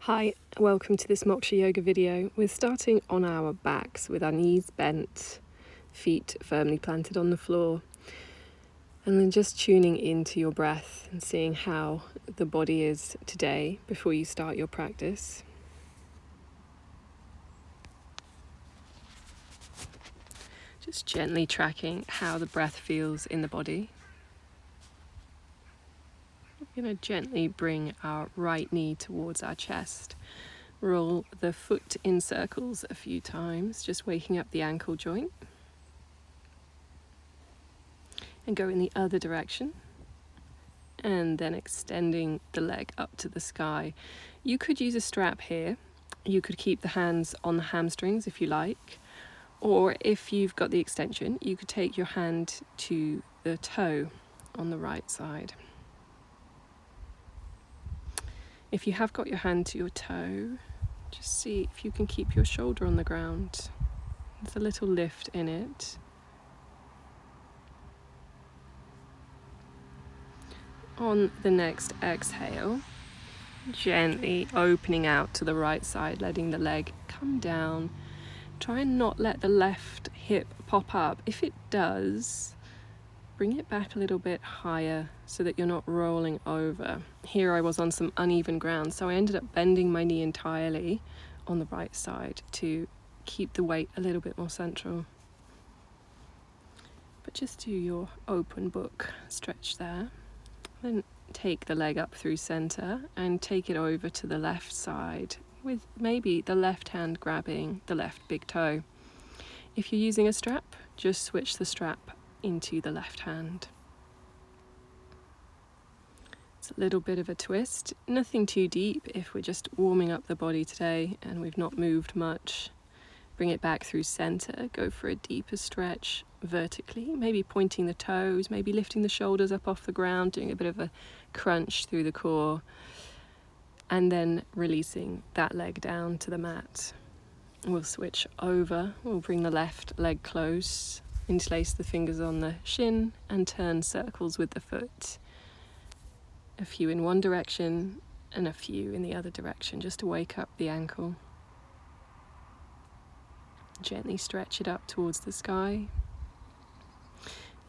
Hi, welcome to this Moksha Yoga video. We're starting on our backs with our knees bent, feet firmly planted on the floor, and then just tuning into your breath and seeing how the body is today before you start your practice. Just gently tracking how the breath feels in the body. We're going to gently bring our right knee towards our chest. Roll the foot in circles a few times, just waking up the ankle joint. And go in the other direction. And then extending the leg up to the sky. You could use a strap here. You could keep the hands on the hamstrings if you like. Or if you've got the extension, you could take your hand to the toe on the right side. If you have got your hand to your toe, just see if you can keep your shoulder on the ground. There's a little lift in it. On the next exhale, gently opening out to the right side, letting the leg come down. Try and not let the left hip pop up. If it does, bring it back a little bit higher so that you're not rolling over. Here I was on some uneven ground, so I ended up bending my knee entirely on the right side to keep the weight a little bit more central. But just do your open book stretch there. Then take the leg up through center and take it over to the left side with maybe the left hand grabbing the left big toe. If you're using a strap, just switch the strap into the left hand. It's a little bit of a twist, nothing too deep if we're just warming up the body today and we've not moved much. Bring it back through center, go for a deeper stretch vertically, maybe pointing the toes, maybe lifting the shoulders up off the ground, doing a bit of a crunch through the core, and then releasing that leg down to the mat. We'll switch over, we'll bring the left leg close, interlace the fingers on the shin and turn circles with the foot. A few in one direction and a few in the other direction, just to wake up the ankle. Gently stretch it up towards the sky.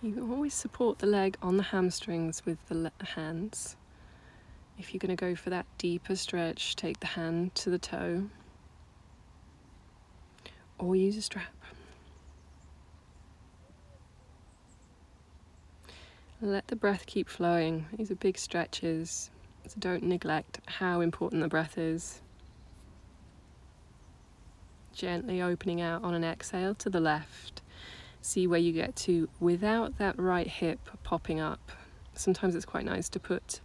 You can always support the leg on the hamstrings with the hands. If you're going to go for that deeper stretch, take the hand to the toe or use a strap. Let the breath keep flowing. These are big stretches, so don't neglect how important the breath is. Gently opening out on an exhale to the left. See where you get to without that right hip popping up. Sometimes it's quite nice to put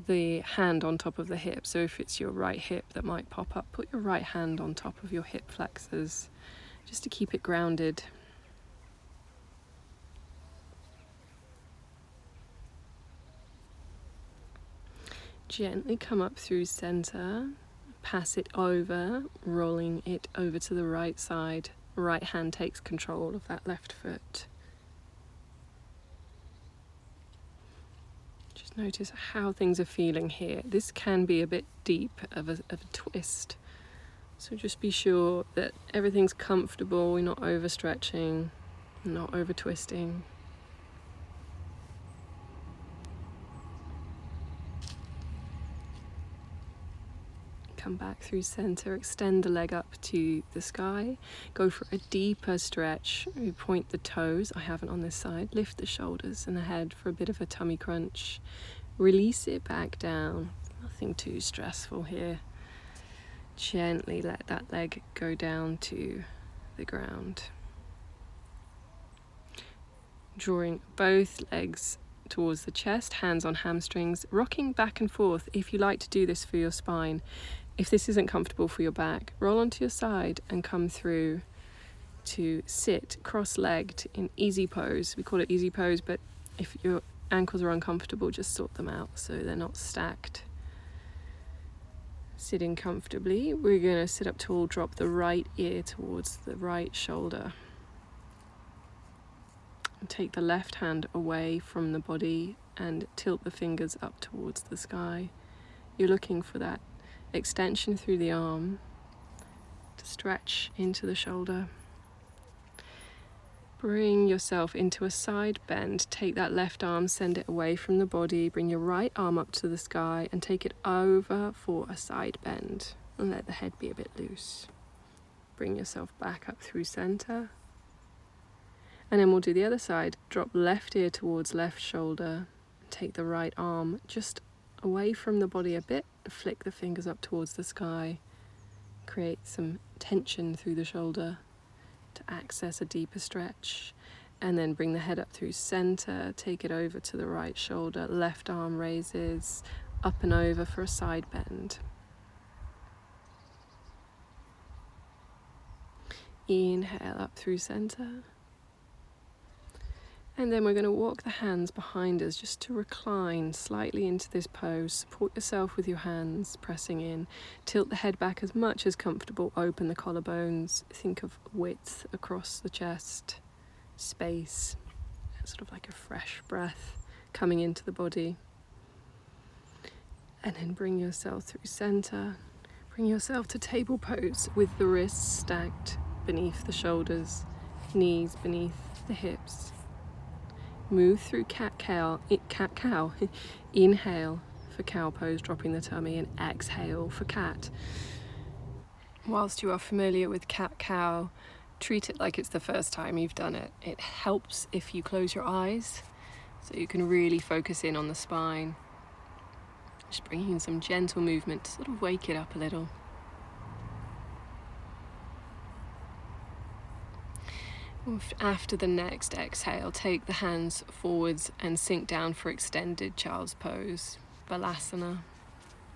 the hand on top of the hip. So if it's your right hip that might pop up, put your right hand on top of your hip flexors just to keep it grounded. Gently come up through center. Pass it over, rolling it over to the right side. Right hand takes control of that left foot. Just notice how things are feeling here. This can be a bit deep of a twist. So just be sure that everything's comfortable, we're not overstretching, not over twisting. Come back through center, extend the leg up to the sky, go for a deeper stretch. We point the toes, I haven't on this side, lift the shoulders and the head for a bit of a tummy crunch. Release it back down, nothing too stressful here. Gently let that leg go down to the ground. Drawing both legs towards the chest, hands on hamstrings, rocking back and forth if you like to do this for your spine. If this isn't comfortable for your back, roll onto your side and come through to sit cross-legged in easy pose. We call it easy pose, but if your ankles are uncomfortable, just sort them out so they're not stacked. Sitting comfortably, we're going to sit up tall, drop the right ear towards the right shoulder. And take the left hand away from the body and tilt the fingers up towards the sky. You're looking for that extension through the arm to stretch into the shoulder. Bring yourself into a side bend. Take that left arm, send it away from the body. Bring your right arm up to the sky and take it over for a side bend. And let the head be a bit loose. Bring yourself back up through center. And then we'll do the other side. Drop left ear towards left shoulder. Take the right arm just away from the body a bit. Flick the fingers up towards the sky. Create some tension through the shoulder to access a deeper stretch, and then bring the head up through center, take it over to the right shoulder, left arm raises, up and over for a side bend. Inhale up through center. And then we're going to walk the hands behind us just to recline slightly into this pose. Support yourself with your hands, pressing in. Tilt the head back as much as comfortable. Open the collarbones. Think of width across the chest, space, sort of like a fresh breath coming into the body. And then bring yourself through center. Bring yourself to table pose with the wrists stacked beneath the shoulders, knees beneath the hips. Move through cat-cow. Inhale for cow pose, dropping the tummy, and exhale for cat. Whilst you are familiar with cat-cow, treat it like it's the first time you've done it. It helps if you close your eyes, so you can really focus in on the spine. Just bringing in some gentle movement to sort of wake it up a little. After the next exhale, take the hands forwards and sink down for extended child's pose, Balasana.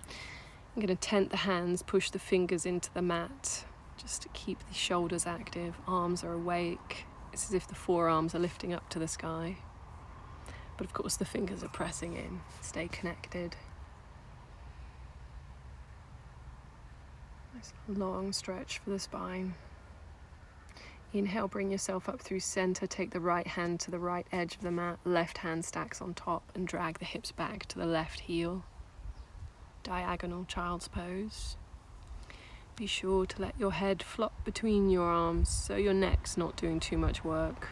I'm going to tent the hands, push the fingers into the mat, just to keep the shoulders active, arms are awake. It's as if the forearms are lifting up to the sky. But of course the fingers are pressing in, stay connected. Nice long stretch for the spine. Inhale, bring yourself up through center, take the right hand to the right edge of the mat, left hand stacks on top and drag the hips back to the left heel. Diagonal child's pose. Be sure to let your head flop between your arms so your neck's not doing too much work.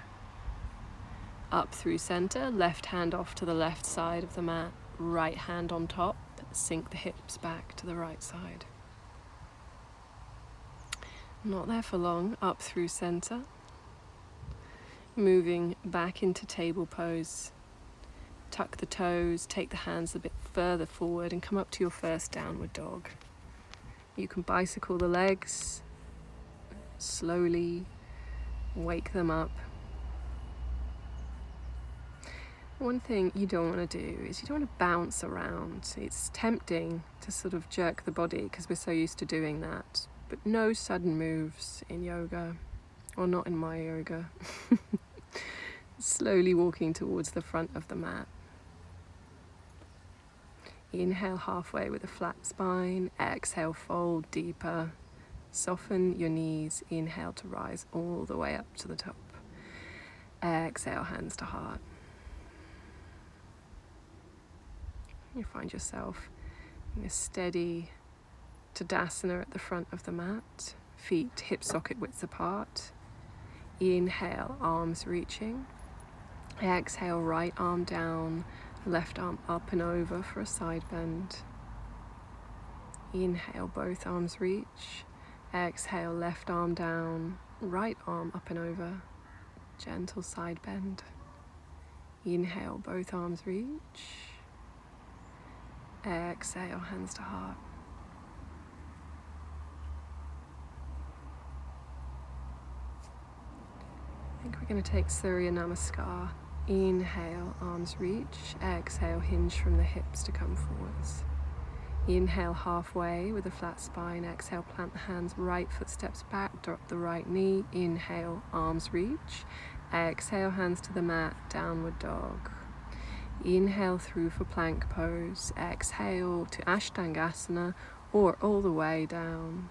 Up through center, left hand off to the left side of the mat, right hand on top, sink the hips back to the right side. Not there for long, up through center. Moving back into table pose. Tuck the toes, take the hands a bit further forward and come up to your first downward dog. You can bicycle the legs, slowly wake them up. One thing you don't want to do is you don't want to bounce around. It's tempting to sort of jerk the body because we're so used to doing that. But no sudden moves in yoga, or not in my yoga. Slowly walking towards the front of the mat. Inhale halfway with a flat spine. Exhale, fold deeper. Soften your knees. Inhale to rise all the way up to the top. Exhale, hands to heart. You find yourself in a steady Tadasana at the front of the mat, feet hip socket width apart. Inhale, arms reaching. Exhale, right arm down, left arm up and over for a side bend. Inhale, both arms reach. Exhale, left arm down, right arm up and over. Gentle side bend. Inhale, both arms reach. Exhale, hands to heart. I think we're going to take Surya Namaskar. Inhale, arms reach. Exhale, hinge from the hips to come forwards. Inhale halfway with a flat spine. Exhale, plant the hands, right foot steps back, drop the right knee. Inhale, arms reach. Exhale, hands to the mat, downward dog. Inhale through for plank pose. Exhale to Ashtangasana or all the way down.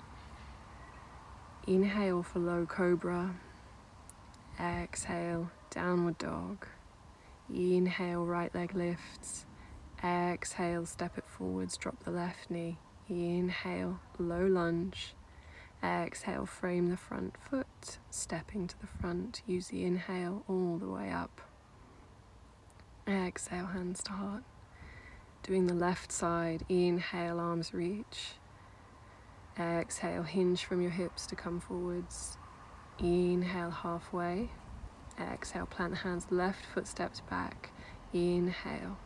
Inhale for low cobra. Exhale, downward dog. Inhale, right leg lifts. Exhale, step it forwards, drop the left knee. Inhale, low lunge. Exhale, frame the front foot, stepping to the front. Use the inhale all the way up. Exhale, hands to heart. Doing the left side, inhale, arms reach. Exhale, hinge from your hips to come forwards. Inhale, halfway. Exhale, plant the hands, left foot steps back. Inhale,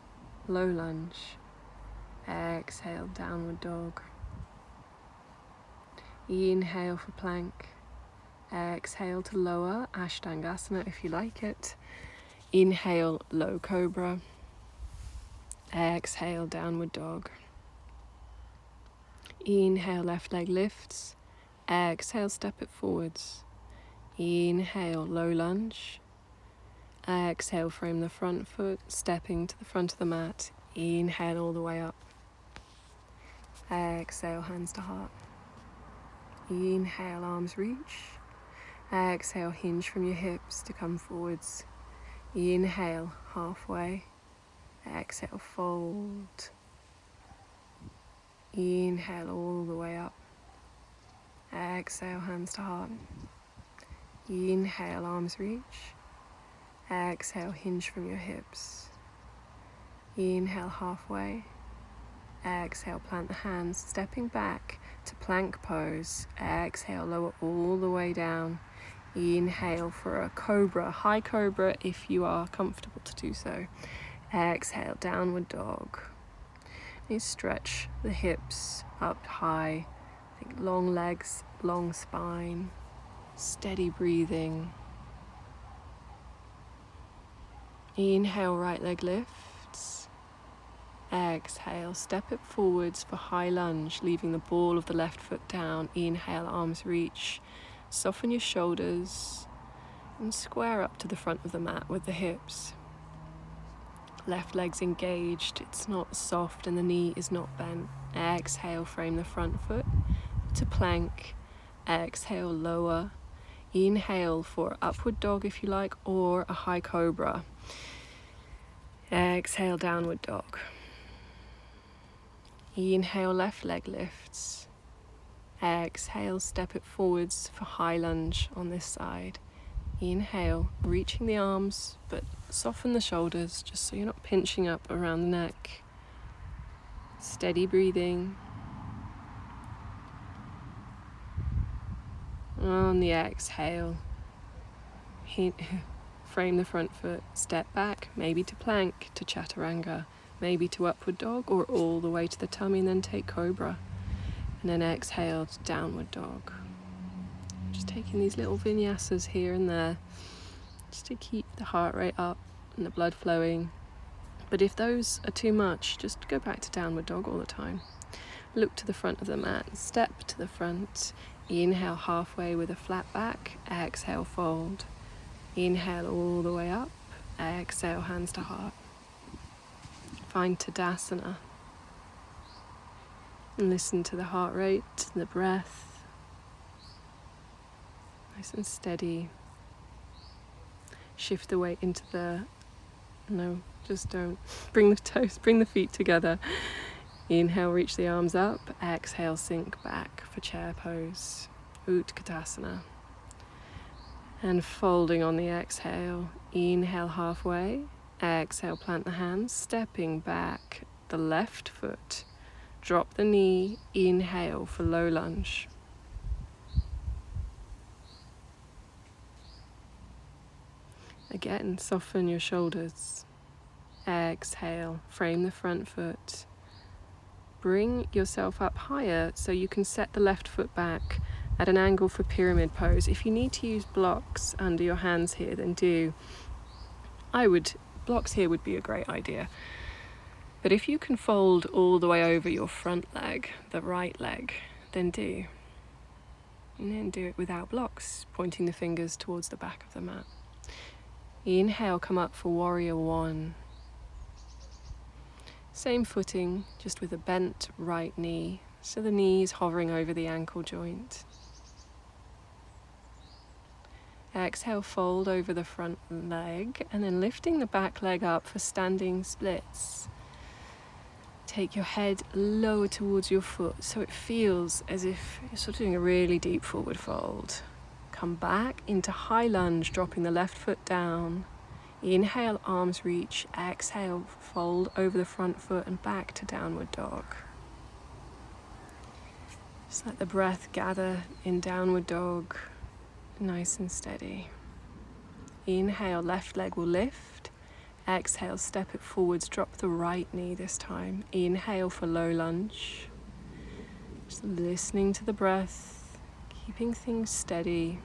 low lunge. Exhale, downward dog. Inhale for plank. Exhale to lower, Ashtangasana if you like it. Inhale, low cobra. Exhale, downward dog. Inhale, left leg lifts. Exhale, step it forwards. Inhale, low lunge. Exhale, frame the front foot, stepping to the front of the mat. Inhale all the way up. Exhale, hands to heart. Inhale, arms reach. Exhale, hinge from your hips to come forwards. Inhale, halfway. Exhale, fold. Inhale all the way up. Exhale, hands to heart. Inhale, arms reach. Exhale, hinge from your hips. Inhale, halfway. Exhale, plant the hands, stepping back to plank pose. Exhale, lower all the way down. Inhale for a cobra, high cobra if you are comfortable to do so. Exhale, downward dog. You stretch the hips up high. Think long legs, long spine. Steady breathing. Inhale, right leg lifts. Exhale, step it forwards for high lunge, leaving the ball of the left foot down. Inhale, arms reach. Soften your shoulders and square up to the front of the mat with the hips. Left leg's engaged, it's not soft and the knee is not bent. Exhale, frame the front foot to plank. Exhale, lower. Inhale for upward dog if you like, or a high cobra. Exhale, downward dog. Inhale, left leg lifts. Exhale, step it forwards for high lunge on this side. Inhale, reaching the arms, but soften the shoulders just so you're not pinching up around the neck. Steady breathing. On the exhale, frame the front foot, step back, maybe to plank, to chaturanga, maybe to upward dog, or all the way to the tummy and then take cobra. And then exhale to downward dog. Just taking these little vinyasas here and there, just to keep the heart rate up and the blood flowing. But if those are too much, just go back to downward dog all the time. Look to the front of the mat, step to the front. Inhale halfway with a flat back, exhale fold. Inhale all the way up, exhale hands to heart. Find Tadasana. And listen to the heart rate, the breath. Nice and steady. Shift the weight into the, no, just don't. Bring the toes, bring the feet together. Inhale, reach the arms up. Exhale, sink back for chair pose. Utkatasana. And folding on the exhale. Inhale halfway. Exhale, plant the hands, stepping back the left foot. Drop the knee. Inhale for low lunge. Again, soften your shoulders. Exhale, frame the front foot. Bring yourself up higher so you can set the left foot back at an angle for pyramid pose. If you need to use blocks under your hands here, then do. Blocks here would be a great idea. But if you can fold all the way over your front leg, the right leg, then do. And then do it without blocks, pointing the fingers towards the back of the mat. Inhale, come up for warrior one. Same footing, just with a bent right knee, so the knee is hovering over the ankle joint. Exhale, fold over the front leg, and then lifting the back leg up for standing splits. Take your head lower towards your foot so it feels as if you're sort of doing a really deep forward fold. Come back into high lunge, dropping the left foot down. Inhale, arms reach. Exhale, fold over the front foot and back to downward dog. Just let the breath gather in downward dog, nice and steady. Inhale, left leg will lift. Exhale, step it forwards, drop the right knee this time. Inhale for low lunge. Just listening to the breath, keeping things steady.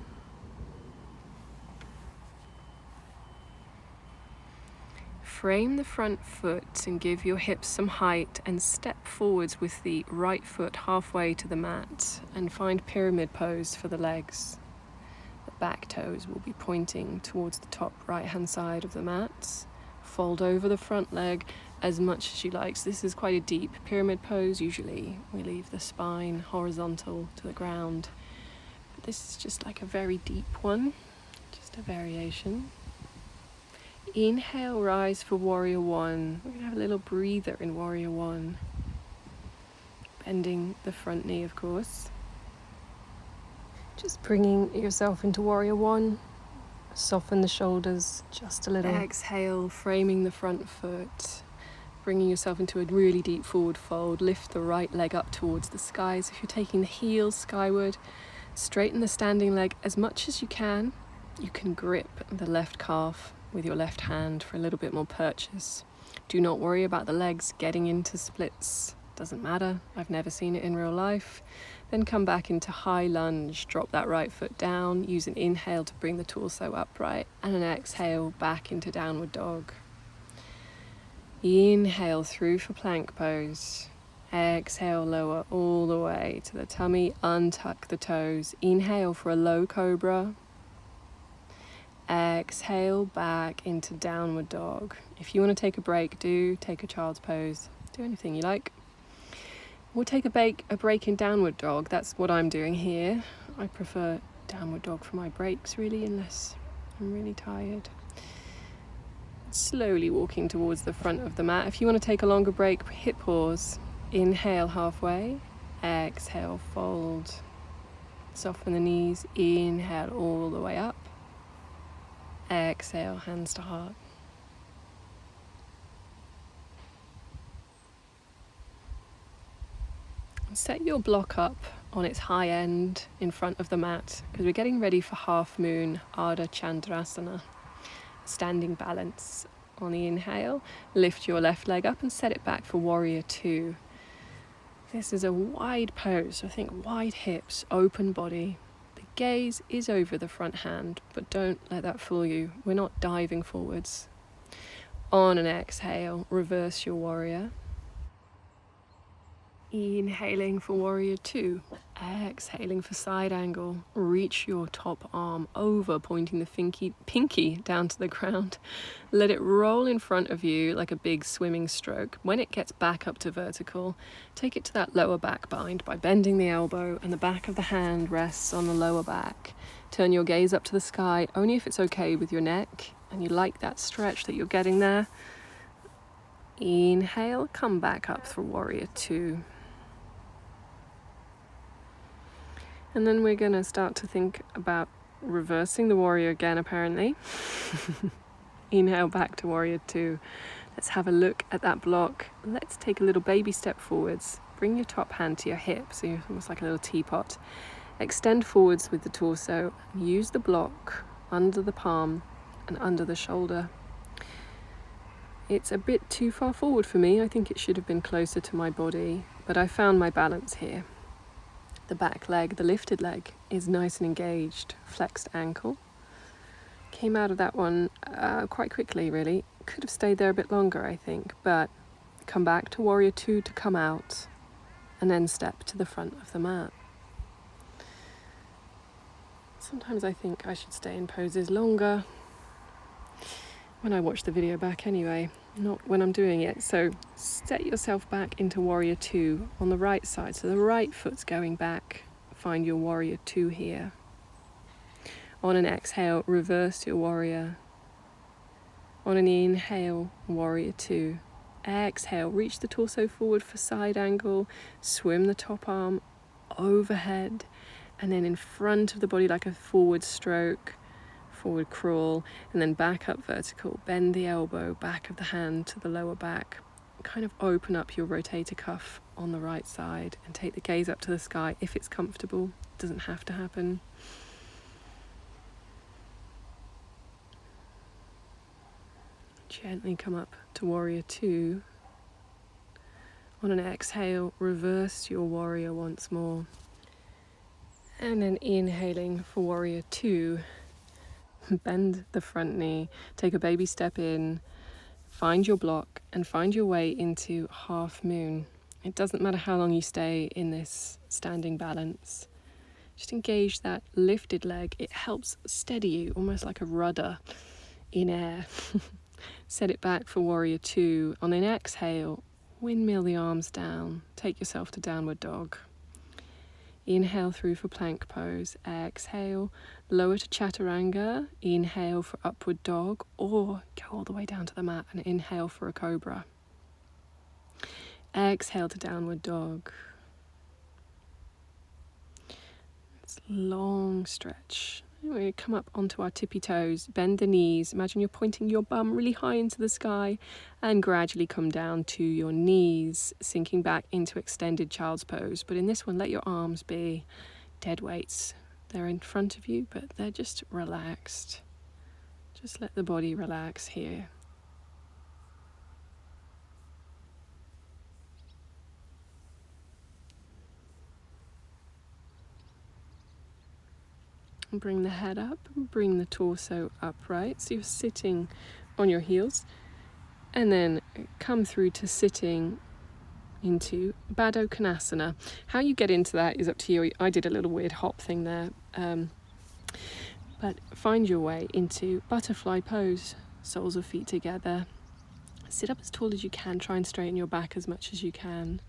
Frame the front foot and give your hips some height and step forwards with the right foot halfway to the mat and find pyramid pose for the legs. The back toes will be pointing towards the top right hand side of the mat. Fold over the front leg as much as you like. So this is quite a deep pyramid pose. Usually we leave the spine horizontal to the ground. But this is just like a very deep one, just a variation. Inhale, rise for warrior one. We're going to have a little breather in warrior one. Bending the front knee, of course. Just bringing yourself into warrior one. Soften the shoulders just a little. Exhale, framing the front foot. Bringing yourself into a really deep forward fold. Lift the right leg up towards the skies. If you're taking the heels skyward, straighten the standing leg as much as you can. You can grip the left calf with your left hand for a little bit more purchase. Do not worry about the legs getting into splits. Doesn't matter. I've never seen it in real life. Then come back into high lunge. Drop that right foot down. Use an inhale to bring the torso upright and an exhale back into downward dog. Inhale through for plank pose. Exhale, lower all the way to the tummy. Untuck the toes. Inhale for a low cobra. Exhale back into downward dog. If you want to take a break, do take a child's pose. Do anything you like. We'll take a break in downward dog. That's what I'm doing here. I prefer downward dog for my breaks, really, unless I'm really tired. Slowly walking towards the front of the mat. If you want to take a longer break, hip pause. Inhale halfway. Exhale, fold. Soften the knees. Inhale all the way up. Exhale, hands to heart. Set your block up on its high end in front of the mat because we're getting ready for half moon Ardha Chandrasana. Standing balance. On the inhale, lift your left leg up and set it back for warrior two. This is a wide pose, so think wide hips, open body. The gaze is over the front hand, but don't let that fool you. We're not diving forwards. On an exhale, reverse your warrior. Inhaling for warrior two. Exhaling for side angle. Reach your top arm over, pointing the pinky down to the ground. Let it roll in front of you like a big swimming stroke. When it gets back up to vertical, take it to that lower back bind by bending the elbow and the back of the hand rests on the lower back. Turn your gaze up to the sky, only if it's okay with your neck and you like that stretch that you're getting there. Inhale, come back up for warrior two. And then we're going to start to think about reversing the warrior again, apparently. Inhale back to warrior two. Let's have a look at that block. Let's take a little baby step forwards. Bring your top hand to your hip, so you're almost like a little teapot. Extend forwards with the torso. Use the block under the palm and under the shoulder. It's a bit too far forward for me. I think it should have been closer to my body, but I found my balance here. The back leg, the lifted leg, is nice and engaged. Flexed ankle. Came out of that one quite quickly, really. Could have stayed there a bit longer, I think, but come back to warrior two to come out, and then step to the front of the mat. Sometimes I think I should stay in poses longer. When I watch the video back anyway, not when I'm doing it. So set yourself back into warrior two on the right side. So the right foot's going back. Find your warrior two here. On an exhale, reverse your warrior. On an inhale, warrior two. Exhale, reach the torso forward for side angle, swim the top arm overhead, and then in front of the body like a forward stroke, forward crawl, and then back up vertical. Bend the elbow, back of the hand to the lower back. Kind of open up your rotator cuff on the right side and take the gaze up to the sky if it's comfortable. It doesn't have to happen. Gently come up to Warrior Two. On an exhale, reverse your Warrior once more. And then inhaling for Warrior Two, bend the front knee, take a baby step in, find your block and find your way into half moon. It doesn't matter how long you stay in this standing balance. Just engage that lifted leg. It helps steady you, almost like a rudder in air. Set it back for Warrior Two. On an exhale, windmill the arms down. Take yourself to Downward Dog. Inhale through for plank pose. Exhale, lower to chaturanga. Inhale for upward dog, or go all the way down to the mat and inhale for a cobra. Exhale to downward dog. It's a long stretch. We come up onto our tippy toes, bend the knees. Imagine you're pointing your bum really high into the sky and gradually come down to your knees, sinking back into extended child's pose. But in this one, let your arms be dead weights. They're in front of you, but they're just relaxed. Just let the body relax here. Bring the head up, bring the torso upright. So you're sitting on your heels, and then come through to sitting into Baddha Konasana. How you get into that is up to you. I did a little weird hop thing there. But find your way into butterfly pose, soles of feet together. Sit up as tall as you can, try and straighten your back as much as you can.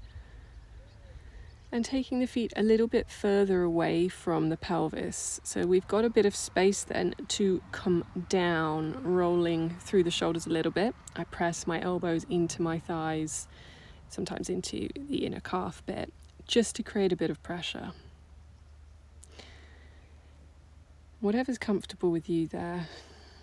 And taking the feet a little bit further away from the pelvis. So we've got a bit of space then to come down, rolling through the shoulders a little bit. I press my elbows into my thighs, sometimes into the inner calf bit, just to create a bit of pressure. Whatever's comfortable with you there,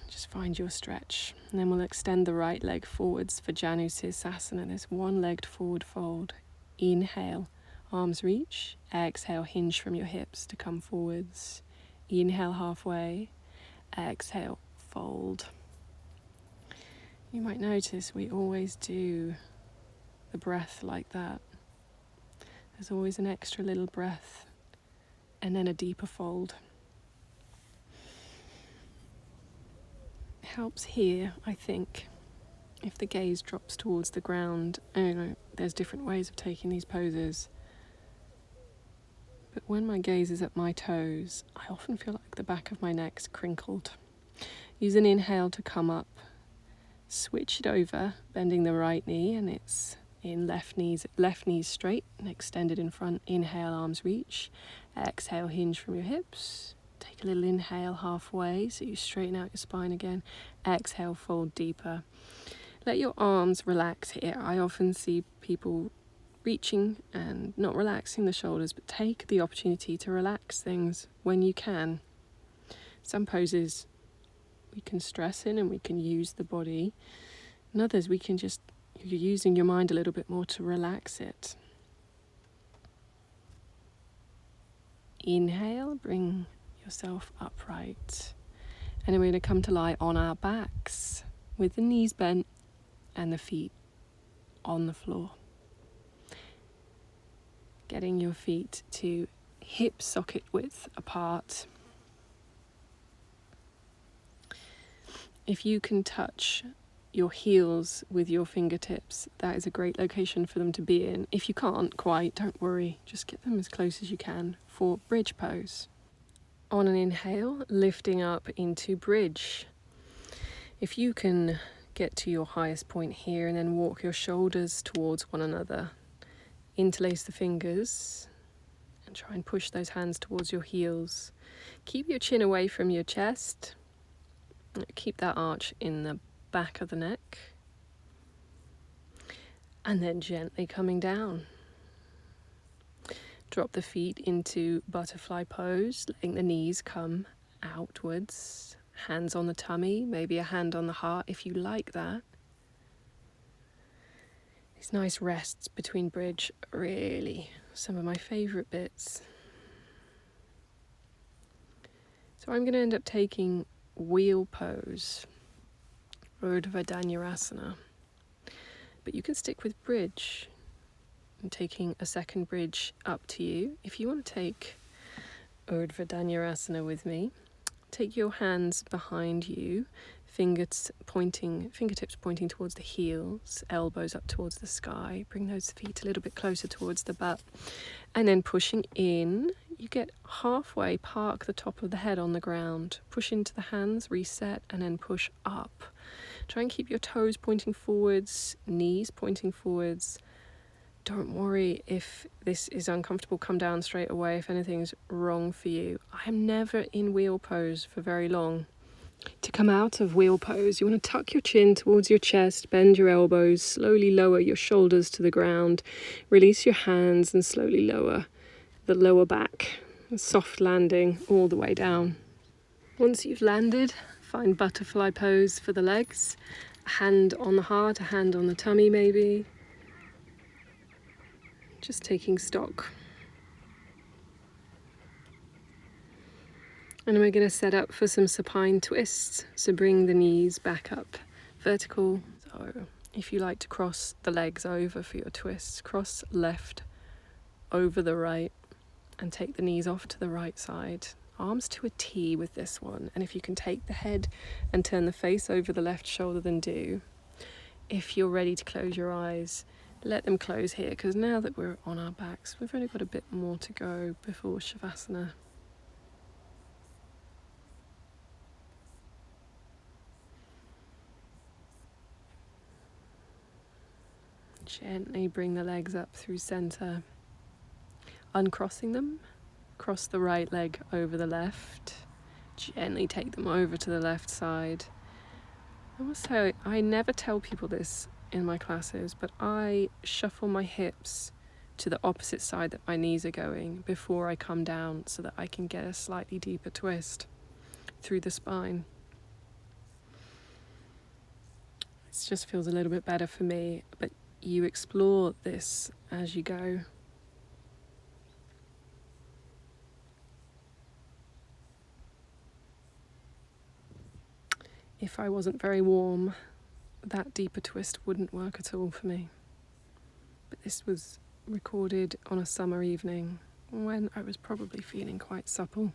just find your stretch. And then we'll extend the right leg forwards for Janu Sirsasana, this one-legged forward fold. Inhale. Arms reach, exhale, hinge from your hips to come forwards. Inhale halfway, exhale, fold. You might notice we always do the breath like that. There's always an extra little breath and then a deeper fold. It helps here, I think, if the gaze drops towards the ground. There's different ways of taking these poses. But when my gaze is at my toes, I often feel like the back of my neck's crinkled. Use an inhale to come up. Switch it over, bending the right knee, and it's in left knees straight and extended in front. Inhale, arms reach. Exhale, hinge from your hips. Take a little inhale halfway, so you straighten out your spine again. Exhale, fold deeper. Let your arms relax here. I often see people reaching and not relaxing the shoulders, but take the opportunity to relax things when you can. Some poses we can stress in and we can use the body, and others you're using your mind a little bit more to relax it. Inhale, bring yourself upright, and then we're going to come to lie on our backs with the knees bent and the feet on the floor. Getting your feet to hip socket width apart. If you can touch your heels with your fingertips, that is a great location for them to be in. If you can't quite, don't worry, just get them as close as you can for bridge pose. On an inhale, lifting up into bridge. If you can get to your highest point here and then walk your shoulders towards one another, interlace the fingers and try and push those hands towards your heels. Keep your chin away from your chest. Keep that arch in the back of the neck. And then gently coming down. Drop the feet into butterfly pose, letting the knees come outwards. Hands on the tummy, maybe a hand on the heart if you like that. These nice rests between bridge, really some of my favourite bits. So I'm going to end up taking wheel pose, Urdhva Dhanurasana. But you can stick with bridge. I'm taking a second bridge up to you. If you want to take Urdhva Dhanurasana with me, take your hands behind you, fingertips pointing towards the heels, elbows up towards the sky. Bring those feet a little bit closer towards the butt. And then pushing in, you get halfway, park the top of the head on the ground. Push into the hands, reset, and then push up. Try and keep your toes pointing forwards, knees pointing forwards. Don't worry if this is uncomfortable, come down straight away if anything's wrong for you. I am never in wheel pose for very long. To come out of wheel pose, you want to tuck your chin towards your chest, bend your elbows, slowly lower your shoulders to the ground, release your hands and slowly lower the lower back, a soft landing all the way down. Once you've landed, find butterfly pose for the legs, a hand on the heart, a hand on the tummy maybe. Just taking stock. And we're going to set up for some supine twists. So bring the knees back up, vertical. So if you like to cross the legs over for your twists, cross left over the right and take the knees off to the right side. Arms to a T with this one. And if you can take the head and turn the face over the left shoulder, then do. If you're ready to close your eyes, let them close here, because now that we're on our backs, we've only got a bit more to go before Shavasana. Gently bring the legs up through center, uncrossing them. Cross the right leg over the left. Gently take them over to the left side. I must say, I never tell people this in my classes, but I shuffle my hips to the opposite side that my knees are going before I come down so that I can get a slightly deeper twist through the spine. It just feels a little bit better for me, but you explore this as you go. If I wasn't very warm, that deeper twist wouldn't work at all for me. But this was recorded on a summer evening when I was probably feeling quite supple.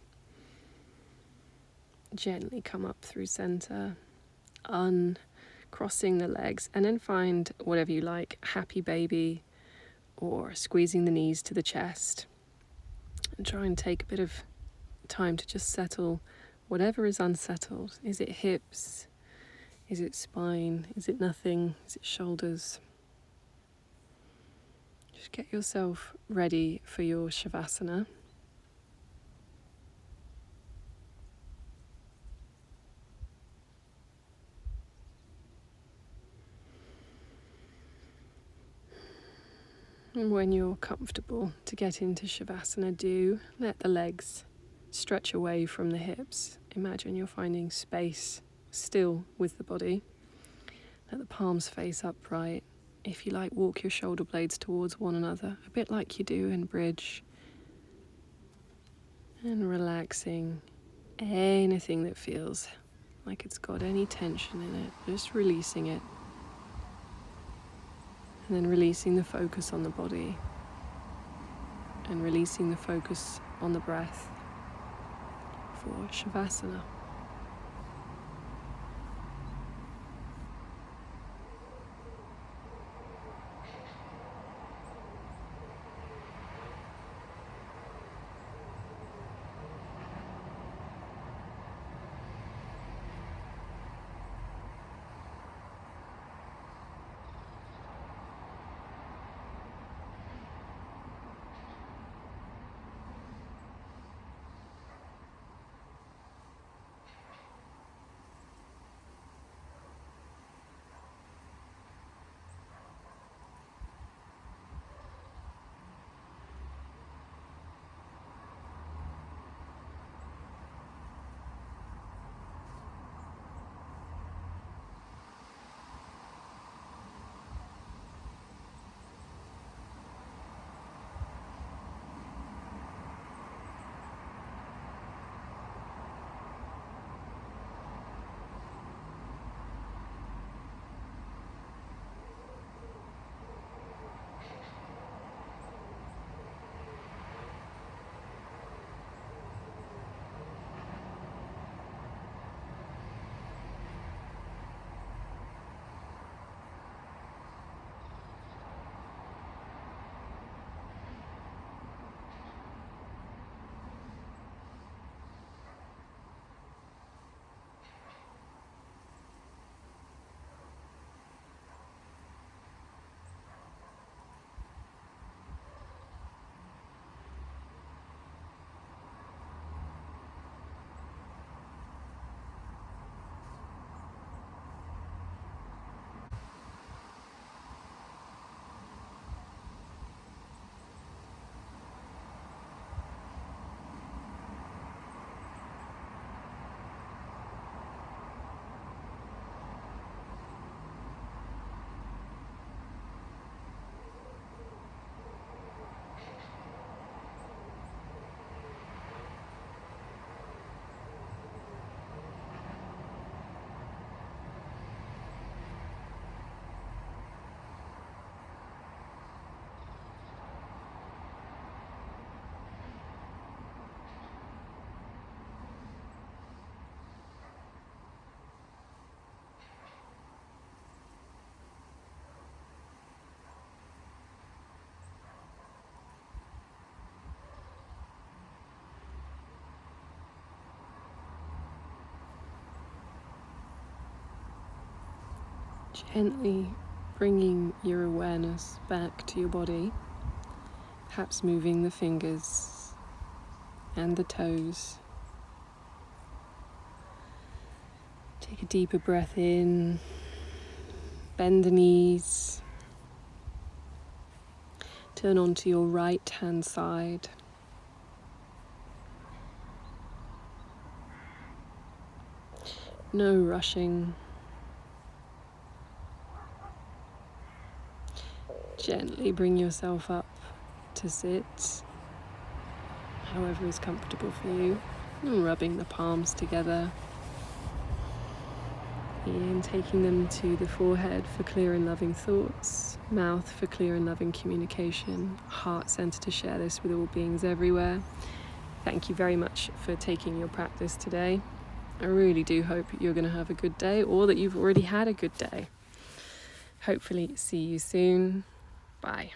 Gently come up through center, uncrossing the legs, and then find whatever you like, happy baby or squeezing the knees to the chest. And try and take a bit of time to just settle whatever is unsettled. Is it hips? Is it spine? Is it nothing? Is it shoulders? Just get yourself ready for your Shavasana. And when you're comfortable to get into Shavasana, do let the legs stretch away from the hips. Imagine you're finding space still with the body. Let the palms face upright. If you like, walk your shoulder blades towards one another, a bit like you do in bridge. And relaxing anything that feels like it's got any tension in it, just releasing it. And then releasing the focus on the body. And releasing the focus on the breath for Shavasana. Gently bringing your awareness back to your body, perhaps moving the fingers and the toes. Take a deeper breath in, bend the knees, turn onto your right hand side. No rushing. Gently bring yourself up to sit, however is comfortable for you, and rubbing the palms together. And taking them to the forehead for clear and loving thoughts, mouth for clear and loving communication, heart center to share this with all beings everywhere. Thank you very much for taking your practice today. I really do hope you're going to have a good day, or that you've already had a good day. Hopefully see you soon. Bye.